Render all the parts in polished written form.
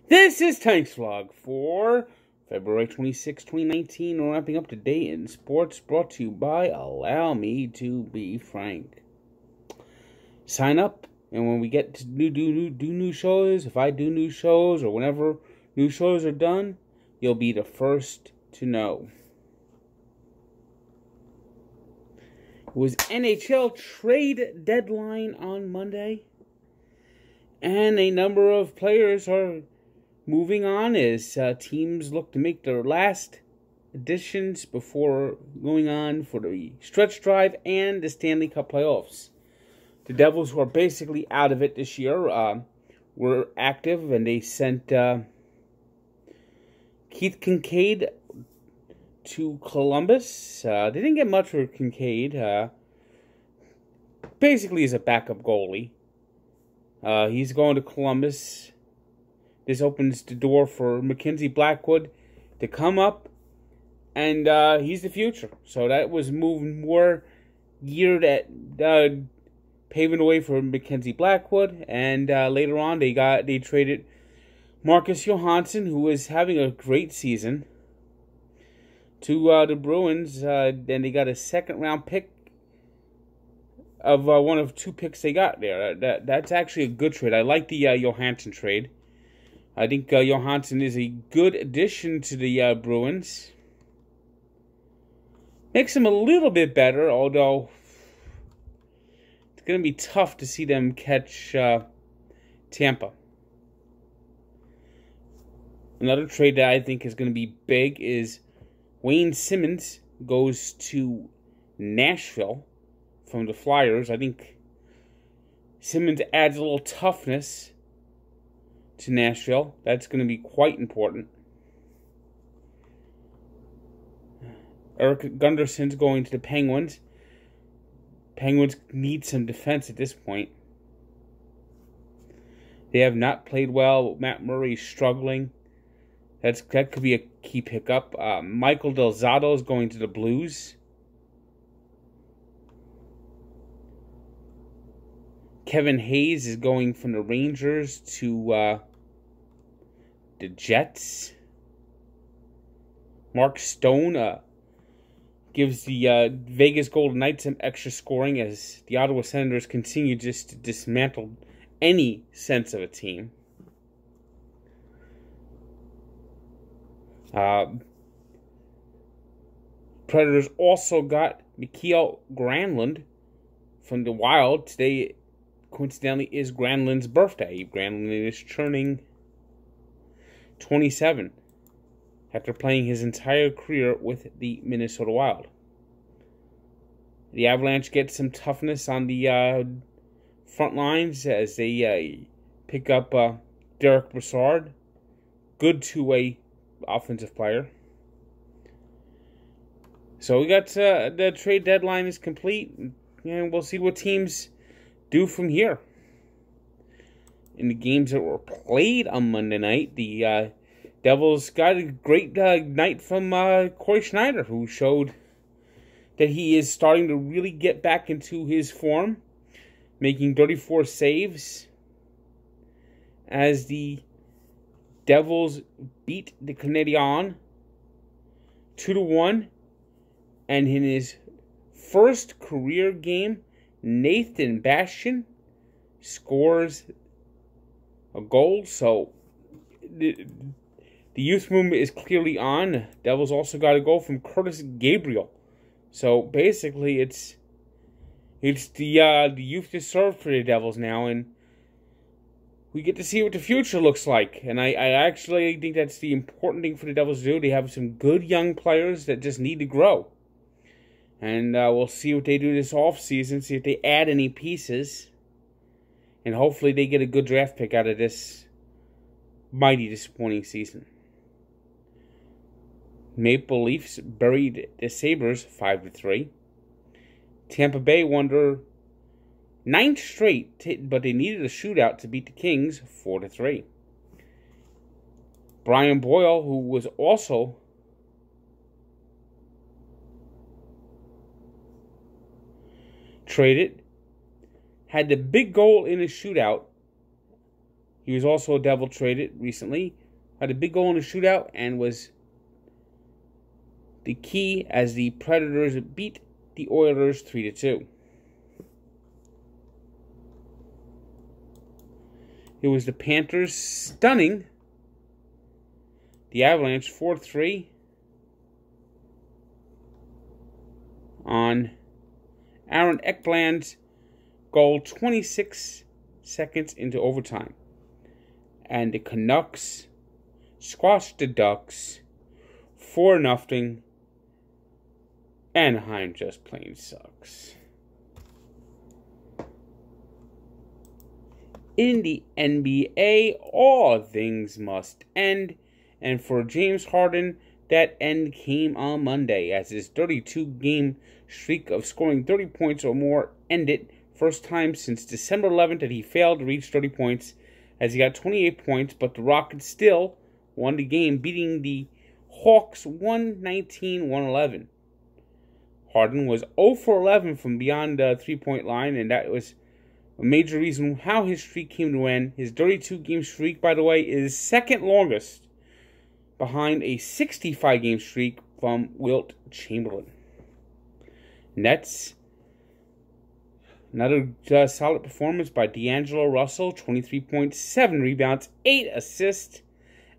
This is Tank's Vlog for February 26, 2019. We're wrapping up today in sports, brought to you by Allow Me to Be Frank. Sign up, and when we get to do new shows, if I do new shows, or whenever new shows are done, you'll be the first to know. It was NHL trade deadline on Monday, and a number of players are moving on as teams look to make their last additions before going on for the stretch drive and the Stanley Cup playoffs. The Devils, who are basically out of it this year, were active, and they sent Keith Kinkaid to Columbus. They didn't get much for Kinkaid. Basically, he's a backup goalie. He's going to Columbus. This opens the door for Mackenzie Blackwood to come up, and he's the future. So that was moving more geared at paving the way for Mackenzie Blackwood, and later on they traded Marcus Johansson, who was having a great season, to the Bruins. Then they got a second-round pick of one of two picks they got there. That's actually a good trade. I like the Johansson trade. I think Johansson is a good addition to the Bruins. Makes them a little bit better, although it's going to be tough to see them catch Tampa. Another trade that I think is going to be big is Wayne Simmonds goes to Nashville from the Flyers. I think Simmonds adds a little toughness to Nashville. That's going to be quite important. Eric Gunderson's going to the Penguins. Penguins need some defense at this point. They have not played well. Matt Murray's struggling. That could be a key pickup. Michael Del Zotto is going to the Blues. Kevin Hayes is going from the Rangers to the Jets. Mark Stone gives the Vegas Golden Knights some extra scoring as the Ottawa Senators continue just to dismantle any sense of a team. Predators also got Mikael Granlund from the Wild. Today, coincidentally, is Granlund's birthday. Granlund is turning 27 after playing his entire career with the Minnesota Wild. The Avalanche get some toughness on the front lines as they pick up Derek Brassard. Good two-way offensive player. So we got the trade deadline is complete, and we'll see what teams do from here. In the games that were played on Monday night, the Devils got a great night from Corey Schneider, who showed that he is starting to really get back into his form, making 34 saves as the Devils beat the Canadiens 2-1, and in his first career game, Nathan Bastian scores a goal. So the youth movement is clearly on. Devils also got a goal from Curtis Gabriel. So basically, it's the youth to serve for the Devils now, and we get to see what the future looks like. And I actually think that's the important thing for the Devils to do. They have some good young players that just need to grow. And we'll see what they do this offseason, see if they add any pieces. And hopefully they get a good draft pick out of this mighty disappointing season. Maple Leafs buried the Sabres 5-3. Tampa Bay won their 9th straight, but they needed a shootout to beat the Kings 4-3. Brian Boyle, who was also traded, had the big goal in a shootout. He was also a Devil traded recently. Had a big goal in the shootout and was the key as the Predators beat the Oilers 3-2. It was the Panthers stunning the Avalanche 4-3 on Aaron Ekbland's goal 26 seconds into overtime. And the Canucks squashed the Ducks 4-0. Anaheim just plain sucks. In the NBA, all things must end. And for James Harden, that end came on Monday as his 32-game streak of scoring 30 points or more ended. First time since December 11th that he failed to reach 30 points, as he got 28 points, but the Rockets still won the game, beating the Hawks 119-111. Harden was 0 for 11 from beyond the three-point line, and that was a major reason how his streak came to end. His 32-game streak, by the way, is second longest behind a 65-game streak from Wilt Chamberlain. And that's another solid performance by D'Angelo Russell, 23.7 rebounds, 8 assists,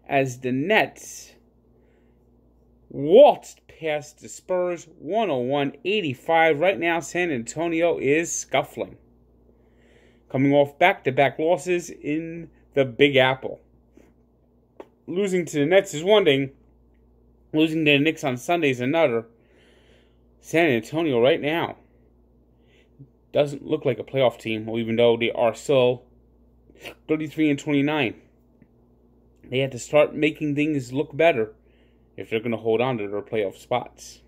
as the Nets waltzed past the Spurs 101-85. Right now, San Antonio is scuffling, coming off back-to-back losses in the Big Apple. Losing to the Nets is one thing. Losing to the Knicks on Sunday is another. San Antonio right now doesn't look like a playoff team, even though they are still 33-29. They had to start making things look better if they're going to hold on to their playoff spots.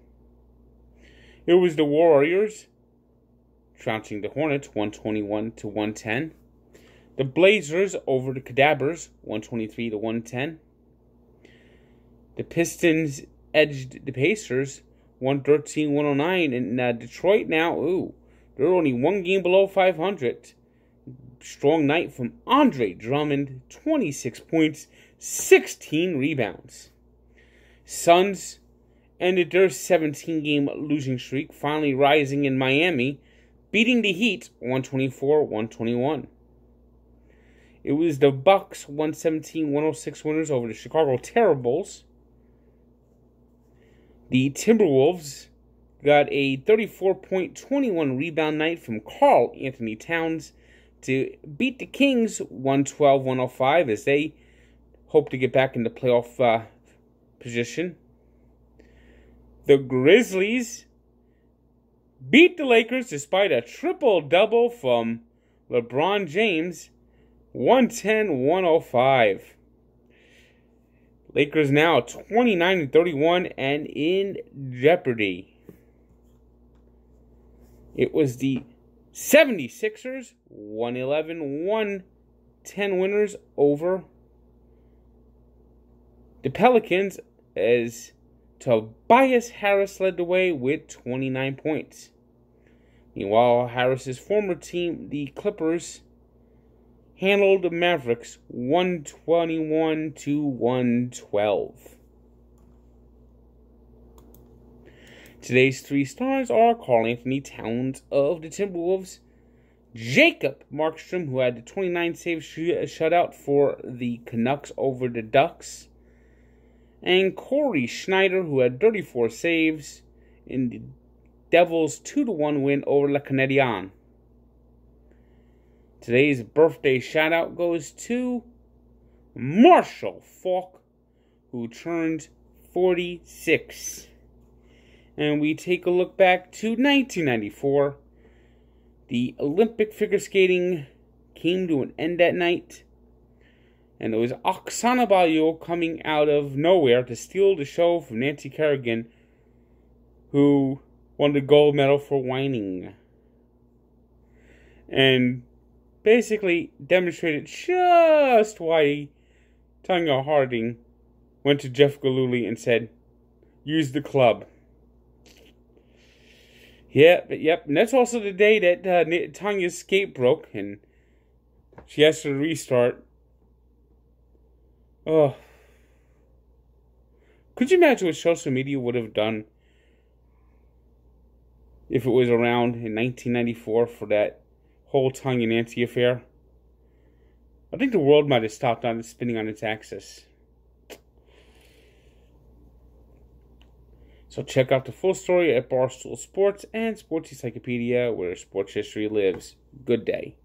It was the Warriors trouncing the Hornets 121-110. The Blazers over the Cadabers 123-110. The Pistons edged the Pacers 113-109. And Detroit now, they're only one game below 500. Strong night from Andre Drummond, 26 points, 16 rebounds. Suns ended their 17-game losing streak, finally rising in Miami, beating the Heat 124-121. It was the Bucks 117-106 winners over the Chicago Terribles. The Timberwolves got a 34-point, rebound night from Karl Anthony Towns to beat the Kings 112-105 as they hope to get back into playoff position. The Grizzlies beat the Lakers despite a triple-double from LeBron James, 110-105. Lakers now 29-31 and in jeopardy. It was the 76ers, 111-110 winners over the Pelicans, as Tobias Harris led the way with 29 points. Meanwhile, Harris's former team, the Clippers, handled the Mavericks 121-112. Today's three stars are Karl Anthony Towns of the Timberwolves, Jacob Markstrom, who had the 29-save shutout for the Canucks over the Ducks, and Corey Schneider, who had 34 saves in the Devils' 2-1 win over Le Canadien. Today's birthday shout-out goes to Marshall Faulk, who turned 46. And we take a look back to 1994. The Olympic figure skating came to an end that night. And it was Oksana Baliu coming out of nowhere to steal the show from Nancy Kerrigan, who won the gold medal for whining. And basically demonstrated just why Tonya Harding went to Jeff Gillooly and said, use the club. Yep. And that's also the day that Tanya's skate broke and she has to restart Oh, could you imagine what social media would have done if it was around in 1994 for that whole Tanya Nancy affair? I think the world might have stopped on spinning on its axis. So check out the full story at Barstool Sports and Sports Encyclopedia, where sports history lives. Good day.